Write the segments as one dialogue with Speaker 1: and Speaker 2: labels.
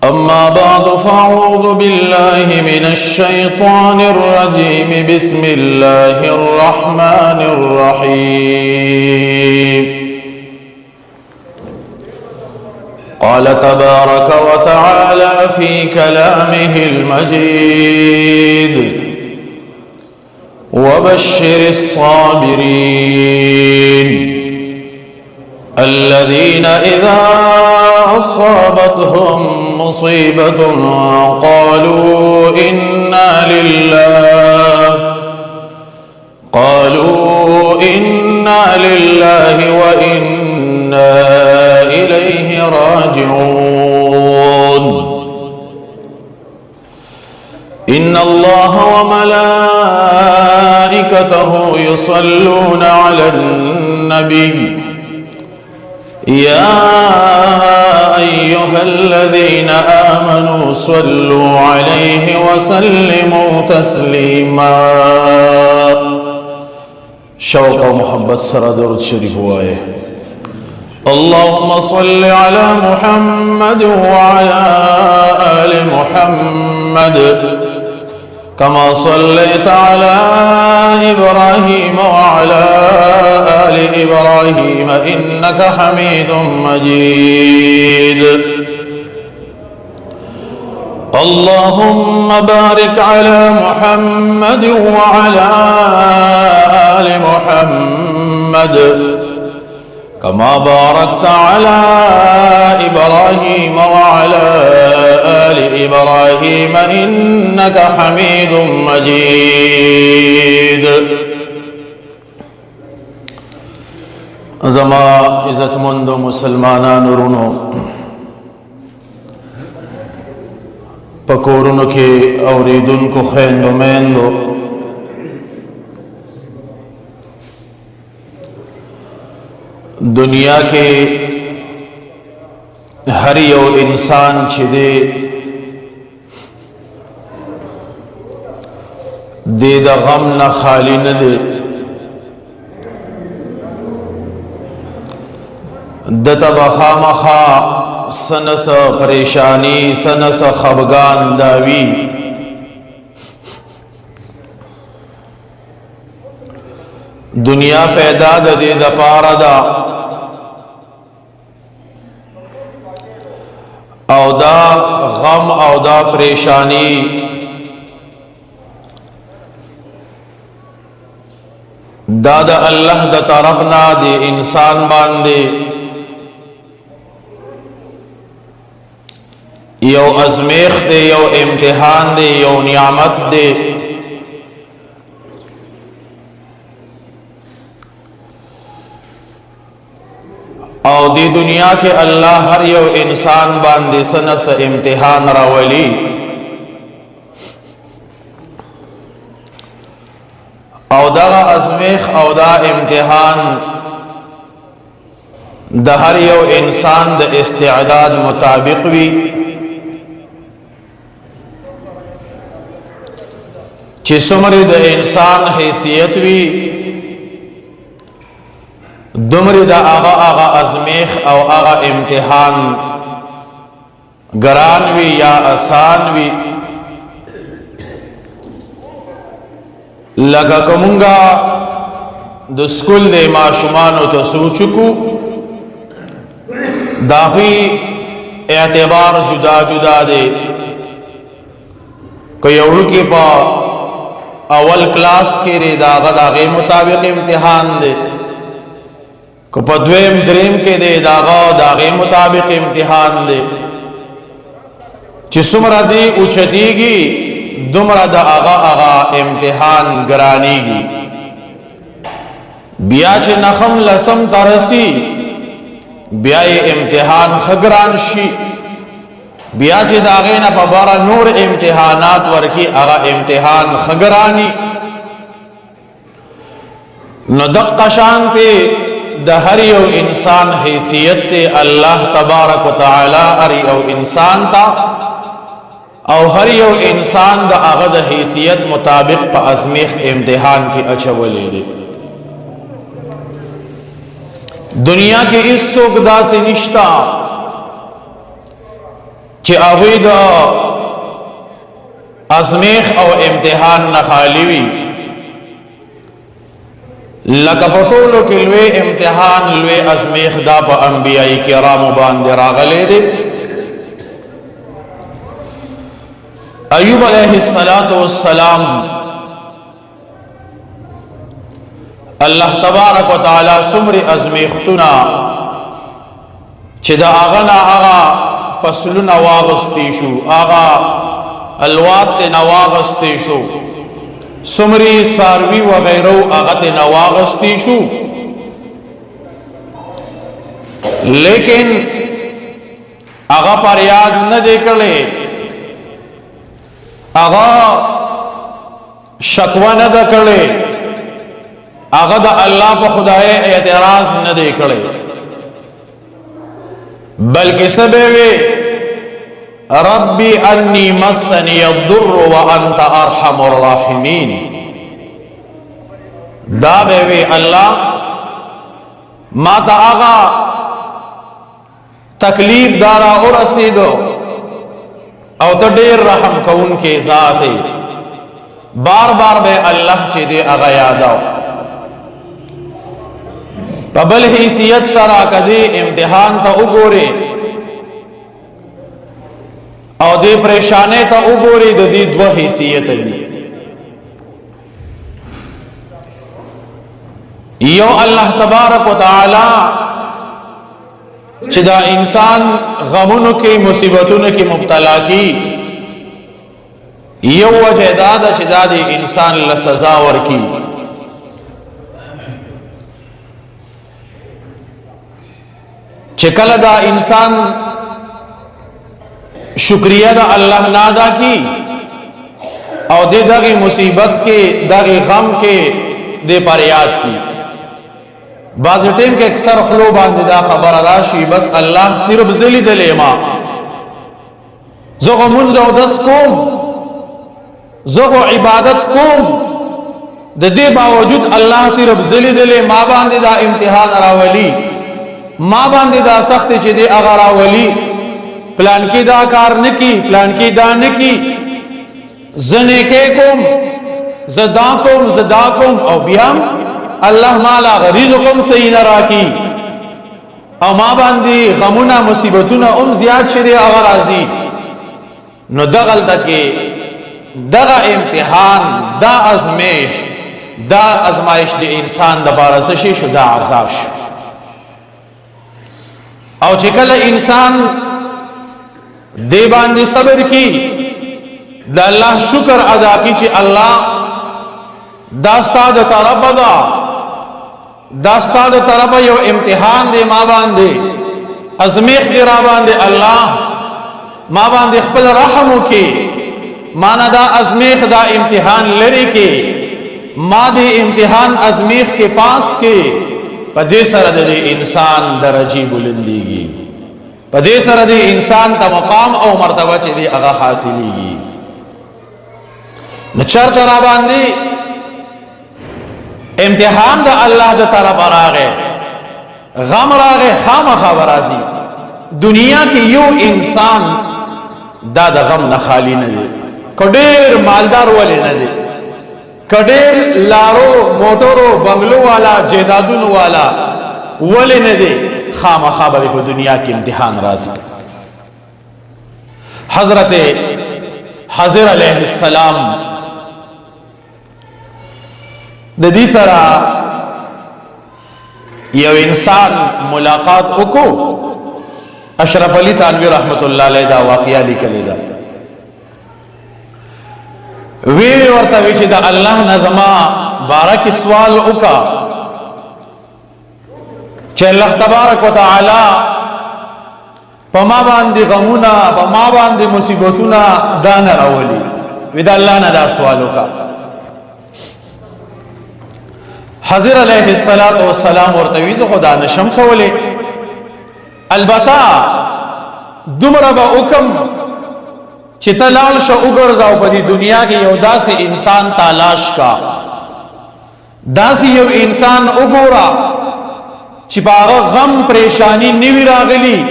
Speaker 1: अम्मा बाद फ़अऊज़ु बिल्लाहि मिनश्शैतानिर रजीम बिस्मिल्लाहिर रहमानिर रहीम। क़ाल तबारक व तआला फ़ी कलामिहिल मजीद वबश्शिरिस साबिरीन الذين إذا أصابتهم مصيبة قالوا إنا لله وإنا إليه راجعون إن الله وملائكته يصلون على النبي يا أيها الذين آمنوا صلوا عليه وسلموا تسليما। शौक़ व मोहब्बत सरा दुरूद शरीफ हुआ है। अल्लाहुम्म सल्लि अला मुहम्मद व अला आलि मुहम्मद कमा सल्लैता अला इब्राहीम व अला आलि इब्राहीम इन्नका हमीदुम मजीद। अल्लाहुम्मा बारिक अला मुहम्मद व अला आलि मुहम्मद कमा बारकता अला इब्राहीम व अला आलि इब्राहीम इन्नका हमीदुम मजीद। ज़मा इज़्ज़तमंद मुसलमानान रुनो पकोरुन के औरीदुन को खैंदो मैंदो दुनिया के हर यो इंसान छिदे दे द गम न खाली न दे दतबा खामखा सनस परेशानी सनस खबगान दावी दुनिया पैदा दे द पारदा औदा गम औदा परेशानी दादा अल्लाह द तरफ ना दे इंसान बांधे यो अजमेख दे यो इम्तिहान दे यो नियामत दे। और दी दुनिया के अल्लाह हर यो इंसान बांधे सनस इम्तिहान रावली औदा अजमेख औदा इम्तिहान द हर यो इंसान द इस्तिअदाद मुताबिक भी चिसुमरी द इंसान हैसियत भी दुमरी दा आगा आगा अजमेख और आगा इम्तिहान गरान भी या आसान भी लगा कमुंगा दुस्कुल दे माशुमान तो सूचुकू दाही एतबार जुदा जुदा दे कोई उड़की पा अवल क्लास के रे दागा दागे मुताबिक इम्तिहान दे को पद्वेम द्रीम के दे दागा दागे मुताबिक इम्तिहान दे चिसुमरा दी उछतीगी दुमरा दा आगा आगा इम्तिहान गरानीगी बियाच नखम लसम तरसी ब्याए इम्तिहान खगरान शी बियाच दागे न पबारा नूर इम्तिहानात वर्की आगा इम्तिहान खगरानी नदक शांति दहरियो इंसान हैसियत अल्लाह तबारक व तआला अरियो इंसान ता और हरियो इंसान द अगद हैसियत मुताबिक प अजमेख इम्तिहान की अचवले दे दुनिया के इस सुखदा से निश्ता چې هغوی د ازمیخ او امتحان نه خالی وي. لکه په ټولو کې لوی امتحان لوی ازمیخ دا په انبیاء کرامو باندې راغلی دی. ایوب علیہ السلام الله تبارک و تعالی سمر ازمیختنا چې دا آغا فصلنا واغستی شو، آغا الوات نواغستی شو، سمری ساروی وغیرو آغت نواغستی شو، لیکن آغا پر یاد نہ دیکھلے، آغا شکوہ نہ دکھلے، آغا دا اللہ پا خدای اعتراض نہ دیکھلے، بلکہ سبوے ربی انی مسنی الضر وانت ارحم الراحمین. دا بے اللہ ما تا آغا تکلیف دارا اور رسیدو او تا دیر رحم کون کے ذاتے. بار بار بے اللہ چی دے آغا یاداو پبل حیثیت سرا کدی امتحان تا اگورے او دے پریشانے تا اگوری دا دی دو حیثیت دی. یو اللہ تبارک و تعالی چی دا انسان غمونو کی مصیبتونو کی مبتلا کی، یو وجہ دادا چی دا دی انسان لسزا ورکی. چکل دا انسان شکریہ دا اللہ نادا کی او دے داغی مصیبت کے داغی غم کے دے پر یاد کی. بعض ٹیم کے اکثر خلو باندے دا خبر راشی بس اللہ صرف ذلی دلے ما زغو منزو دس کوم زغو عبادت کوم دے باوجود اللہ صرف ذلی دلے ما باندے دا امتحان راولی، ما باندے دا سخت چی دے اغا راولی، پلان کی دا کار نکی پلان کی دا نکی زنے کے کم زدا کم او بیام اللہ مالا غریزکم سینا راکی او ما باندی غمونا مصیبتونا زیاد شدے اغرازی. نو دغل دکے دغا امتحان دا ازمیش دا ازمائش دی انسان دا بارسشی شو دا عذاب شو. او چکل انسان دے باندی صبر کی دا اللہ شکر ادا کی چی اللہ داستا دا طرف یو امتحان دے ما باندے ازمیخ دی را باندے اللہ ما باندے خپل رحمو کی مانا دا ازمیخ دا امتحان لری کی ما دے امتحان ازمیخ کے پاس کے پا دے سر دے انسان درجی بلندی گی، پا دے سر دے انسان تا مقام او مرتبہ چی دے اغا حاصلی گی. نچر چرا باندی امتحان دا اللہ دا طرف راغے غم راغے خام خبرازی. دنیا کی یو انسان دا غم نخالی ندے، کدیر مالدار والے ندے، کدیر لارو موٹورو بنگلو والا جیدادون والا والے ندے، خام خبر کو دنیا کی امتحان رازی. حضرت حضر علیہ السلام دی سرا یو انسان ملاقات اکو، اشرف علی تانوی رحمت اللہ علیہ دا واقعہ لکلی دا وی ورطا ویچی دا اللہ نظمہ بارک سوال اکا چہ اللہ تبارک و تعالی پما باندی غمونا پما باندی مصیبتونا دانا راولی وی دا اللہ نا دا سوال اکا. حضر علیہ السلام ورطویز خدا نشم کولے البتہ دمرا با اکم چی تلال شا اگرزاو پا دی دنیا کی یو دا سی انسان تالاش کا دا سی یو انسان اگورا چی پا آغا غم پریشانی نیوی راغلی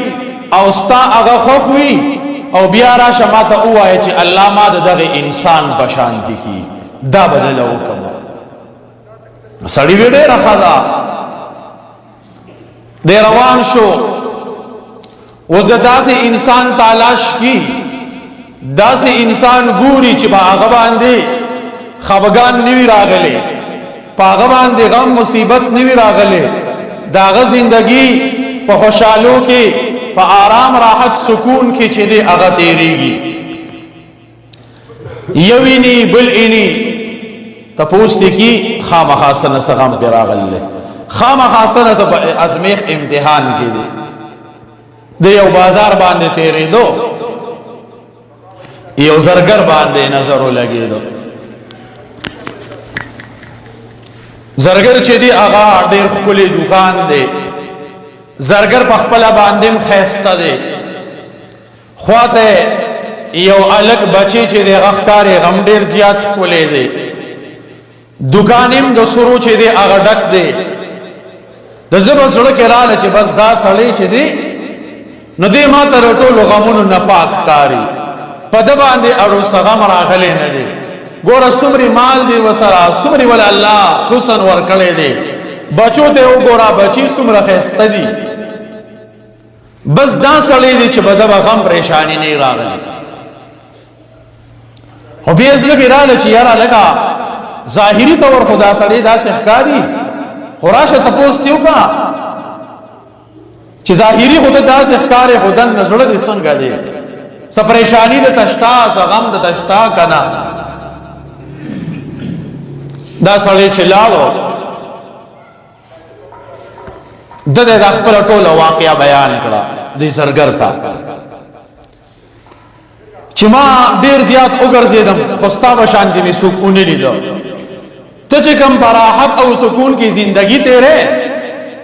Speaker 1: او ستا آغا خوخوی او بیا راشه ما ته ووایه چې الله ما د دغه انسان په شانتي کی دا بدله وکړه. سړی وی ډېره ښه ده دی روان شو. اوس د داسې انسان تلاش کی داسې انسان ګوري چې په هغه باندې خفګان نه وي راغلی په هغه باندې غم مصیبت نه وي راغلی د هغه زندګي په خوشحالو کې په آرام راحت سکون کې چې دی هغه تیریږي. یو اینی بل اینی تپوس دی کی خامخا څه نه څه غم پرې راغلی خامخا څه نه څه په ازمیخ امتحان کې دی د یو بازار باندې تیرېدو یو زرګر باندې نظر ولګېدو. زرګر چې دی هغه ډېر ښکلی دکان دی زرګر په خپله باندې هم ښایسته دی خواته یو الک بچی چې دی هغه ښکاري غم ډېر زیات ښکلی دی دکان هم د سرو چې دی هغه ډک دی د زه به زړه کې راله چې بس دا سړی چې دی نو دی ما تر ټولو غمونو نه پاک ښکاري په ده باندې اړو څه غم راغلی نه دی ګوره څومره مال دی ورسره څومره ول الله حسن ورکړی دی بچو ته وګوره بچي څومره ښایسته دي بس دا سړی دی چې په ده به غم پریشاني نه راغلی. خو بیا زړه کې راله چې یاره لږه ظاهري طور خو دا سړی داسې ښکاري خو راشه تپوس دې وکړه چې ظاهري خو د داسې ښکارې خو دننه زړه دې څنګه دی څه پریشاني د تشتا څه غم د تشتا که نه. دا سړی چې لاړو ده د خپله ټوله واقعه بیان کړه دې زرګر ته چې ما ډېر زیات وګرځېدم خو ستا په شانتې مې څوک ونه لیده ته چې کوم په راحت او سکون کې زندګي تیرې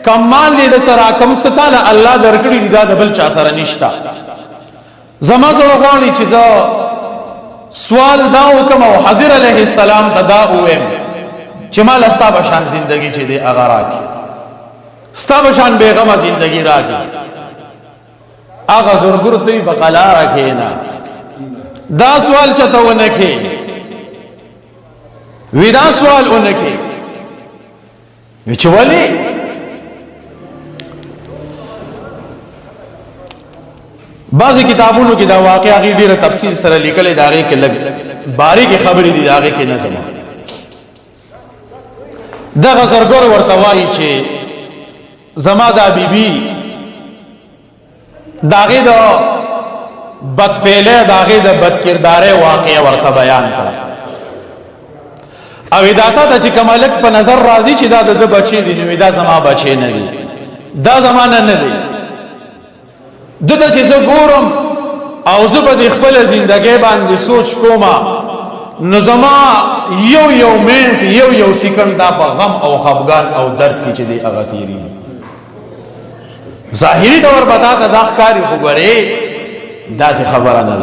Speaker 1: کم مال دې د سره کم څه تاله الله درکړي دي دا د بل چا سره نشته. زما زړه غواړي چې زه سوال دا وکړم او حضرت علیه السلام ته دا ووایم چې ما له ستا په شان زندګي چې دی هغه راکړي ستا په شان بېغمه زندګي راکړي. هغه زرګر ته یې په قلاره کښېنه دا سوال چاته ونه کړي وی دا سوال ونه کړي وی چې ولې بعضی کتابونو کې دا واقعا غي ډیره تفصیل سره لیکل دا غي کې لګ باریک خبرې دي دا غي کې نظم دا غزرګور ورته وایي چې زما دا بیبي دا غي دا بدفعله دا غي دا بدکرداري واقعا ورته بیان کړه او اداته د چې کمالک په نظر راځي چې دا د بچي دي نو دا زما بچي نه دي دا زمانه نه دي دته چې زه ګورم او زه په خپل ژوندۍ باندې سوچ کوم نو زما یو منټ یو سکند دا په غم او خفګان او درد کې چې دی هغه تیری ظاهري طور پتا ته دا ښکاری خو غره دا څه خبره نه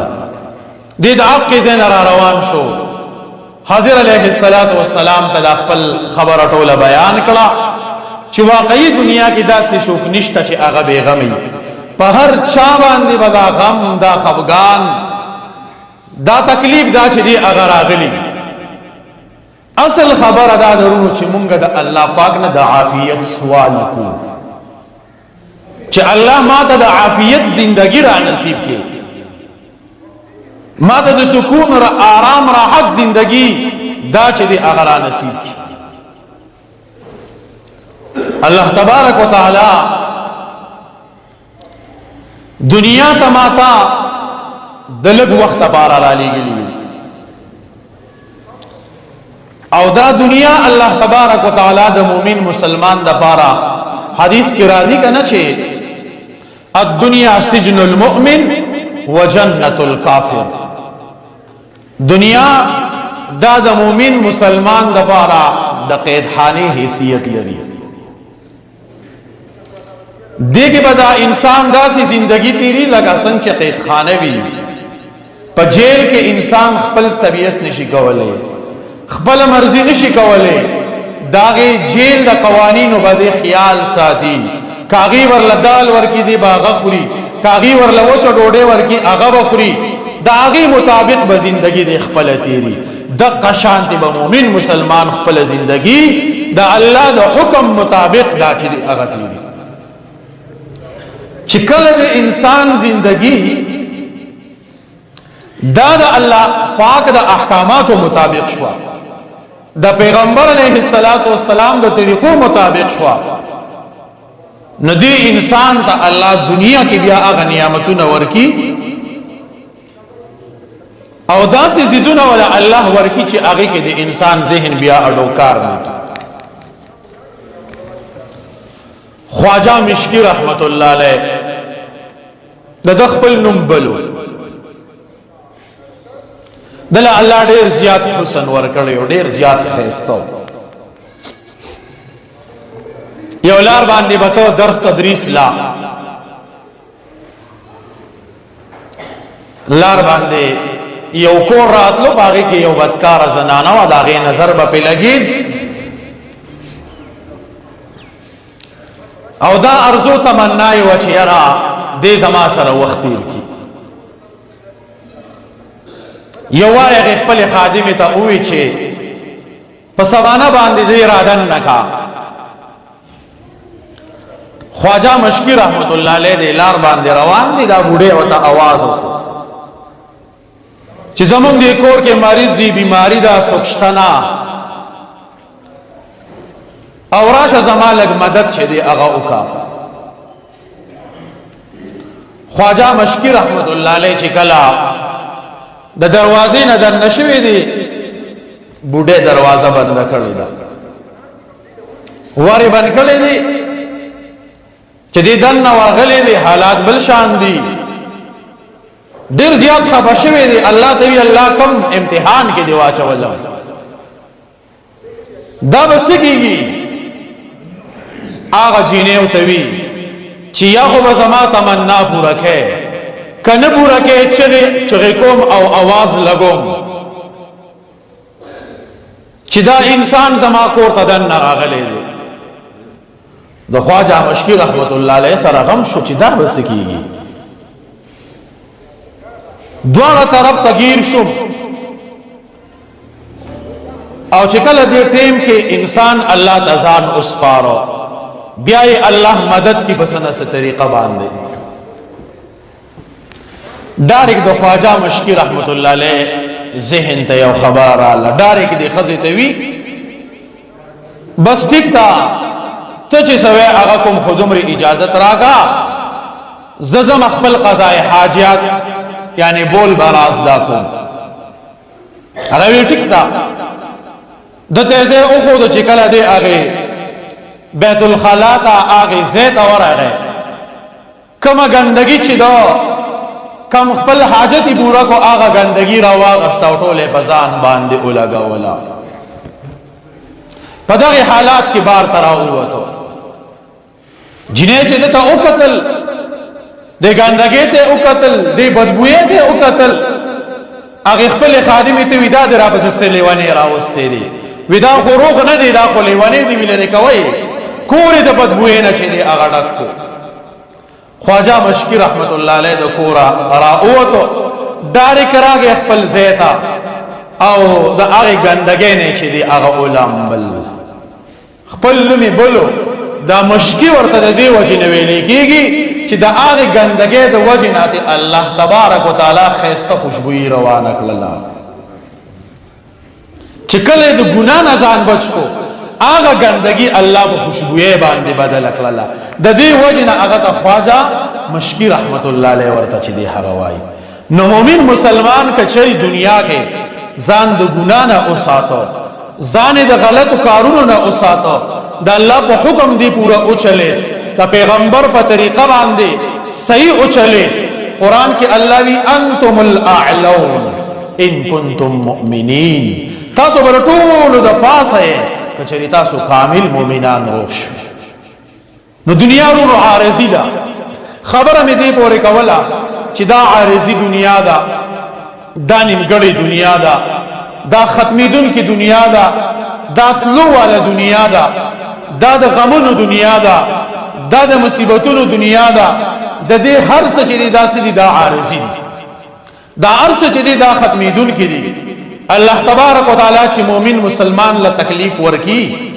Speaker 1: ده د حق کې زین را روان شو حضرت علیه السلام ته خپل خبره ټوله بیان کړه چې واقعي دنیا کې داسې شوک نشته چې هغه بے غمي په هر چا باندې به دا غم دا خفګان دا تکلیف دا چې دی هغه راغلی اصل خبره دا درونو چې مونږ د الله پاک نه د عافیت سوال کو چې الله ماته د عافیت زندگی را نصیب کړي ماته د سکون او آرام راحت زندگی دا چې دی هغه را نصیب کړي الله تبارک وتعالى دنیا ته ماتا د لږ وخت لپاره را لېږلي او دا دنیا الله تبارک وتعالى د مؤمن مسلمان د لپاره حدیث کې راځي کنه چې الدنیا سجن المؤمن وجنة الكافر دنیا دا د مؤمن مسلمان د لپاره د قیدخانه حیثیت لري دیکھے بدا انسان دا سی زندگی تیری لگا سنگ چه قید خانه وی پا جیل کے انسان خپل طبیعت نشی کولے خپل مرضی نشی کولے داغی جیل دا قوانین و بدے خیال ساتی کاغی ور لدال ور کی دی باغا خوری کاغي ورلو چ ډوډۍ ورکی هغه بخوري دا هغه مطابق به زندگی د خپل تیری د قشانت به مؤمن مسلمان خپل زندگی د الله د حکم مطابق دا چې هغه تیری چې کله د انسان زندگی دا د الله پاک د احکاماتو مطابق شو د پیغمبر علیه السلام د طریقو مطابق شو نو دی انسان ته الله دنیا کې بیا هغه نعمتونه ورکی او داسې زیزونه ولا الله ورکی چې هغه کې د انسان ذهن بیا اډو کار نه خواجه مشکی رحمت الله علیه د خپل نوم بلو دل الله ډیر زیات حسن ورکړی او ډیر زیات خیستو یو لار باندې بتو درس تدریس لا لار باندې یو کور راتلو باغی کې یو بدکار زنانه و داغه نظر به په لګید او دا ارزو تمنای و چې یرا دې زما سره وخت تیر کی یو وار خپل خادم ته وی چې په سوانه باندې دې رادن نکا خواجه مشکی رحمت الله علیه دې لار باندې روان دي دا بوډه وته आवाज وکړ چې زمونږ دې کور کې مریض دی بیماری دا سوکشتنا او راشه زما لګ مدد چې دی هغه وکا خواجه مشکی رحمت الله علیه چې کلا د دروازې نه در نشوي دي بوډه دروازه بند کړی دا واره بند کړی دي چې دې دن ورغلې دي حالات بل شان دي ډیر زیات خبر شوی دی الله تعالی الله کوم امتحان کې دی واچول دا بس کیږي هغه جینې او توی چې یا خو زما تمنا پوره کړي کنه پوره کړي چې کوم او आवाज لګوم چې دا انسان زما کور ته دن راغلی دی د خواجه مشکی رحمت الله علیه سره غم شو چې دا بس کیږي دوانه طرف تغییر شو او چې کله دې ټیم کې انسان الله تعالی اسپارو بیا الله مدد کی بسنه سے طریقه باندې ډایرک د خواجه مشکی رحمت الله علیه ذهن ته یو خبر رااله ډایرک دې خزه ته وی بس ټیک تا ته چې سوي هغه کوم خودمري اجازه راغا ززم خپل قضاء حاجات یعنی بول باراز دا کوم هغه وی ټیک تا د تیزه او خود چې کله دی هغه بیت الخلا ته هغه زیت اورغه کما ګندګي چې دا کم خپل حاجت پورا کو هغه ګندګي را واغستا ټوله بزان باندې اولګا ولا په دغه حالات کې بار تراو وته جنې چې ته او قتل د ګندګي ته او قتل د بدبوې ته او قتل هغه خپل خادم ته ودا درا پس سلیوانه راوستي دي ودا غروغ نه دی دا خو لیوانه دی ویل کوي کور د بدبوې نه چې دی هغه ډکو خواجه مشکی رحمت الله علیه د کورا راوته دار کراغه خپل زیتا او د هغه ګندګي نه چې دی هغه علماء بل خپل نومي بولو دا مشکی ورته د دی وجه نه ویل کیږي چې د هغه ګندګي د وجه نه الله تبارک وتعالى خيسته خوشبوئی روانه کړل چې کله د ګنا نه ځان بچو هغه ګندګي الله په خوشبوئی باندې بدل کړل د دې وجه نه هغه خواجه مشکی رحمت الله علیه ورته چې دی هغه وای نو مؤمن مسلمان کچې دنیا کې ځان د ګنا نه اوساتو ځان د غلط کارونو نه اوساتو د الله په حکم دی پورا او چلے د پیغمبر په طریقه باندې صحیح او چلے قران کې الله وی انتم الاعلون ان کنتم مؤمنین تاسو ورټول د پاسه کچری تاسو کامل مؤمنان روش نو دنیا رو عارضی ده خبره مې دی پورې کوله چې دا عارضی دنیا ده دا نیمګړی دنیا ده دا ختمیدون کی دنیا ده دا تلو والا دنیا ده دا د غمونو دنیا ده دا د مصیبتونو دنیا ده د دې هر څه چې دي داسې دي دا عارضي دي دا هر څه چې دي دا ختمېدون کې دي الله تبارک وتعالى چې مؤمن مسلمان له تکلیف ورکی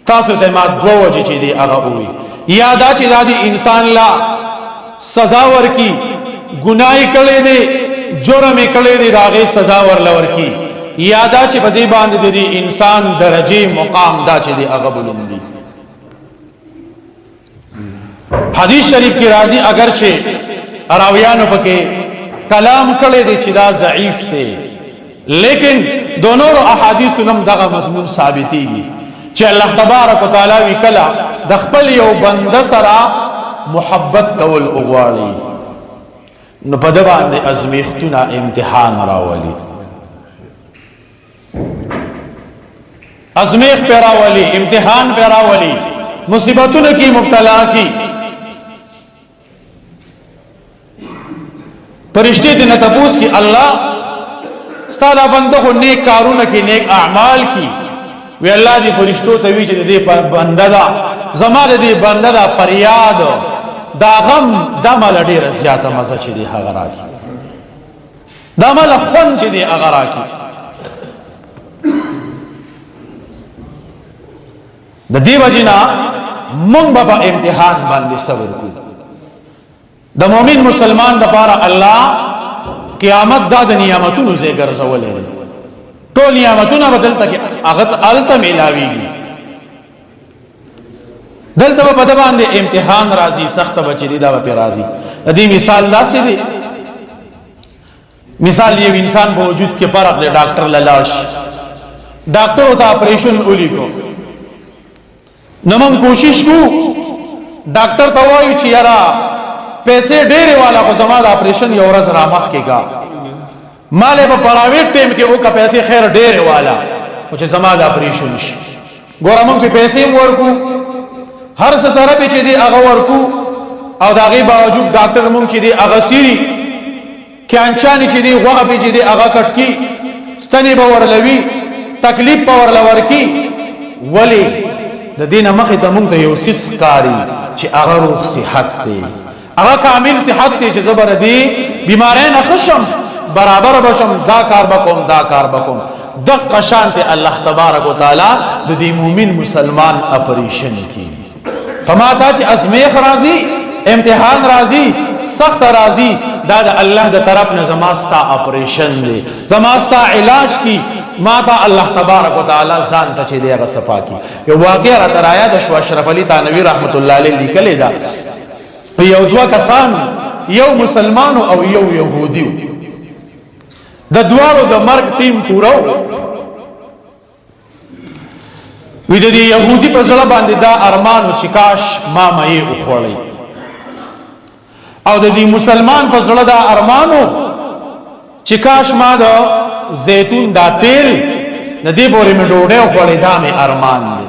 Speaker 1: تاسو ته ما دوه وجه چې دي هغه وي یا دا چې دا دي انسان لا سزا ورکی ګناي کړي دي جرم کړي دي راغه سزا ورلور کی یا دا چې په دې باندې دي انسان درجه مقام دا چې دي هغه بلندي حدیث شریف کی راضی اگر چې راویانو پکې کلام کړي دي چې دا ضعیف دي لیکن دونوں احادیث نم دغه مضمون ثابتيږي چې الله تبارک وتعالى وکلا د خپل یو بنده سره محبت کول اوغواړي نو په دغه باندې ازمیختونه امتحان راولي ازمیخ پیراولی امتحان پیراولی مصیبتوں کی مبتلا کی فرشتے دن تپوس کی اللہ ستادا بندہ کو نیک کارون کی نیک اعمال کی وی اللہ دی فرشتوں توی چی دی بندہ دا زمان دی بندہ دا پریاد دا غم دا مال دیر زیادہ مزہ چی دی اغرا کی دا مال خون چی دی اغرا کی د دې وجنا مونږ به امتحان باندې صبر کوو د مؤمن مسلمان د پاره الله قیامت د نعمتونو زې ګرځولې ټول نعمتونه بدلته کې هغه الته ملاويږي دلته په بده باندې امتحان راځي سخت بچی دا په راځي د دې مثال داسې دی مثال یو انسان په وجود کې فرق دی ډاکټر لاړ ډاکټر ته اپریشن ولي کو نمون کوشش کو ڈاکٹر توائی چی یرا پیسے ڈیرے والا کو زمان آپریشن یا ورز رامخ کے گا مالے با پراویٹ ٹیم کے اوکا پیسے خیر ڈیرے والا وچے زمان آپریشن شی گورا من کی پیسے ورکو ہر سسارہ پی چی دی اغا ورکو او داغی باوجود ڈاکٹر من چی دی اغا سیری کیانچانی چی دی وغا پی چی دی اغا کٹکی ستنی باور لوی تکلیف باور لورکی ولی د دینه مخې ته مونږ ته یو سیس کاری چې هغه روغ صحت دی هغه کامل صحت دی چې زبر دی بیماری نه خشم برابر بشم دا کار بکوم دا کار بکوم دغه شانت الله تبارک وتعالى د دې مؤمن مسلمان اپریشن کی فما تا چې ازمیخ راضی امتحان راضی سخت راضی دا د الله د طرف نه زماستا اپریشن دی زماستا علاج کی ما تا الله تبارک وتعالى ځان ته چې دیغه صفا کی یو واقعا را ترایا د شو اشرف علی تنوی رحمت الله علیه لیکلی دا یو دوا کسان یو مسلمان او یو يهودي د دوالو د مرګ ټیم پورو وی د يهودي په ځړه باندې دا ارمانو چې کاش ما مې وخوړی او د مسلمان په ځړه دا ارمانو چې کاش ما د زیتون دا تیل ندی بوری میں ڈوڑے خوڑی دامی ارمان دی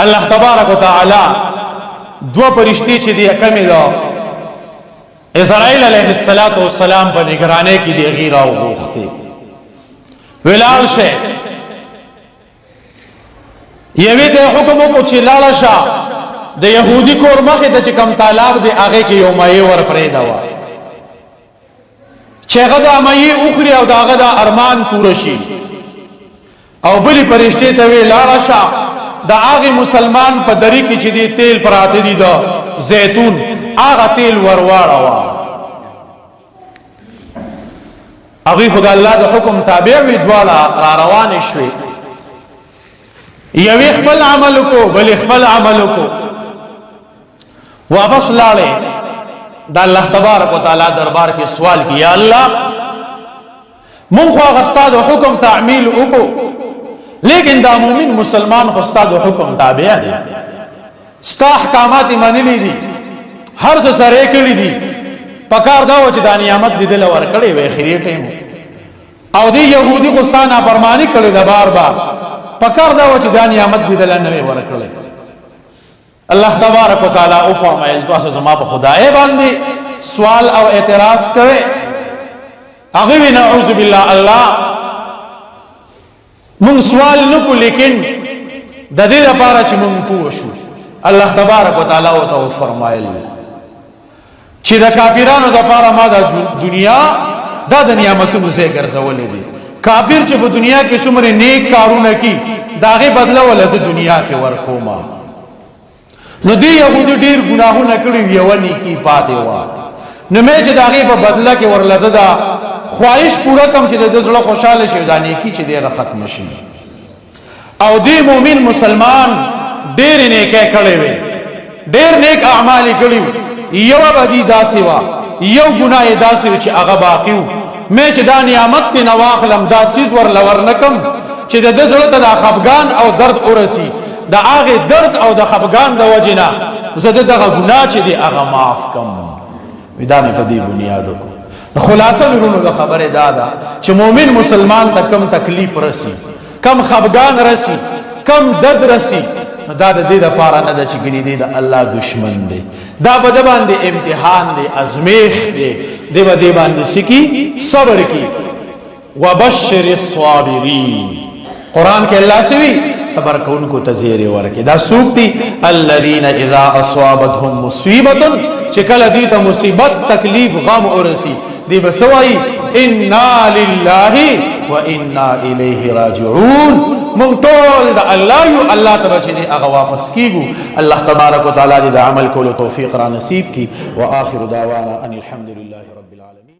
Speaker 1: اللہ تبارک و تعالی دو پرشتی چی دی کمی دا اسرائیل علیہ السلام پر نگرانے کی دی غیرہ و غوختی ولال شے یوی دی حکمو کو چی لالشا دی یہودی کور مخی دا چکم تالاب دی آغے کی یومائی ور پریدوا چه غدا مئی اخری او دا غدا ارمان پورشی او بلی پرشتی تاوی لارشا دا آغی مسلمان پا دری کی چی دی تیل پراتی دی دا زیتون آغا تیل وروارا وا اغی خدا اللہ دا حکم تابعوی دوالا راروان شوی یوی اخبال عملو کو بلی اخبال عملو کو واپس لارے دا اللہ تبارک و تعالی دربار کے سوال کی یا اللہ من خواہ استاد و حکم تعمیل اکو لیکن دا مومن مسلمان خواہ استاد و حکم تابعہ دی ستا احکامات منلی دی ہر سے سرے کلی دی پکار داو چی دا نیامت دی دل ورکڑی وی خریٹے مو او دی یہودی خستانا پرمانی کلی دا بار بار پکار داو چی دا نیامت دی دل نوی ورکڑی اللہ تبارک و تعالی او فرمائل تو اساس ما په خدای باندې سوال او اعتراض کرے اغوی نعوذ باللہ اللہ من سوال نکو لیکن دا دید پارا چی من پوشو اللہ تبارک و تعالی او تو فرمائل چې د کافرانو دپاره ما دا دنیا دا د نعمتونو ځای ګرځولې دي. کافر چې په دنیا کې څومره نیک کارونه کوي د هغې بدله وله زه دنیا کې ورکومه. نو دې یهودو ډېر ګناهونه کړي یوه نیکي پاتې وه، نو مې چې د هغې په بدله کې ورله زه دا خواهش پوره کړم چې د ده زړه خوشحاله شي، دا نیکي چې دی هغه ختمه شي. او دې مؤمن مسلمان ډېرې نیکۍ کړې وې، ډېر نیک اعمال یې کړي وو. یوه بدي داسې وه، یو ګناه یې داسې و چې هغه باقي و. مې چې دا نعمت ترې نه واخلم، دا څیز ورله ورنکم چې د ده زړه ته دا خفګان او درد ورسي، د هغې درد او د خفګان د وجې نه زه د دغه ګناه چې دی هغه معاف کم. دا مې په دې بنیاد وکړو. خلاصه وروڼو د خبرې دا ده چې مؤمن مسلمان ته کم تکلیف رسی، کم خفګان رسی، کم درد رسی، نو دا د دې دپاره نه ده چې ګنې دی د الله دشمن دی، دا به د باندې امتحان دی، ازمیښت دی، دی به دې باندې څه کي؟ صبر کی. وبشر الصابرین، قرآن کې الله څه وي؟ صبر کوونکو ته زیری ورکړي. دا څوک دي؟ الذین اذا اصابتهم مصیبة، چې کله دوی ته مصیبت تکلیف غم ورسی دی به څه وایي؟ انا لله و انا الیه راجعون. مونږ ټول د الله یو، الله ته به چې دی هغه واپس کیږو. الله تبارک وتعالی دې د عمل کولو توفیق را نصیب کړي. واخر دعوانا ان الحمد لله.